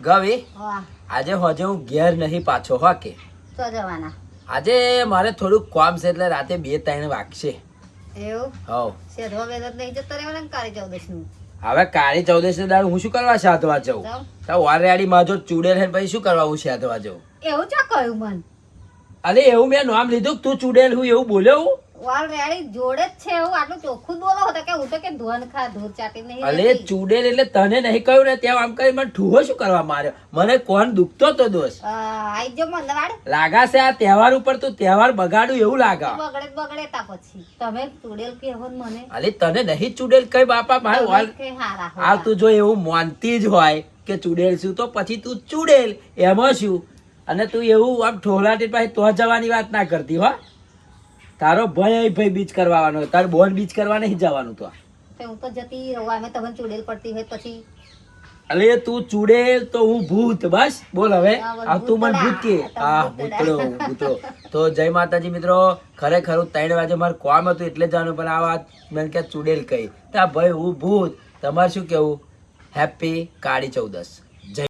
ગવી વાહ આજે હોજે હું ઘેર નહીં પાછો હો કે તો જવાના આજે મારે થોડુંક કામ છે એટલે રાતે 2-3 વાગશે. એવું હવ સેધવા બેદત નહીં જતો રહેવાના ને કાળી ચૌદશ નું હવે કાળી ચૌદશ દાડ હું શું કરવા સાધવા જાઉં? જાઉં? તો ઓલરેડી માજો ચૂડેલ છે ને પછી શું કરવા હું સાધવા જાઉં? એવું ચા કહ્યું મન અરે એવું મેં નામ લીધું કે તું ચૂડેલ હું એવું બોલ્યો હું? ઓલરેડી જોડે જ છે એવું આટલું ચોખ્ખું જ બોલો હતો કે હું તો કે ધોન ખા ધૂર ચાટી નહીં અલે રહેતી. ચૂડેલ એટલે તને નહીં કહ્યું ને ત્યાં આમ કરી મને ઠુહો શું કરવા માર્યો? મને કોણ દુખતો તો દોસ્ત આઈ જો મન વાડ લાગા છે આ તહેવાર ઉપર તું તહેવાર બગાડું એવું લાગા. બગડે તા પછી તમે ચૂડેલ કેવો ને મને અલે તને નહીં ચૂડેલ કઈ બાપા મારે તમે ઓલ કે હારા આ તું જો એવું માનતી જ હોય કે ચૂડેલ છું તો પછી તું ચૂડેલ એમાં શું? અને તું એવું આમ ઠોલાટી પાસે તો જવાની વાત ના કરતી હો. તારો ભાઈ બીચ કરવાનો તાર બોન બીચ કરવા નહીં જવાનું તો. તો હું તો જતી રહું અમે તમને ચૂડેલ પડતી હોય પછી અલે તું ચૂડેલ તો હું ભૂત બસ બોલ હવે હા, આ તું મને ભૂત કે ભૂતડા. હા ભૂતળો. તો જય માતાજી મિત્રો, ખરેખર હું 3 વાગે મારું કામ હતું એટલે જવાનું પણ આ વાત મેં કે ચૂડેલ કહી તો ભાઈ હું ભૂત. તમારે શું કેવું? હેપી કાળી ચૌદશ.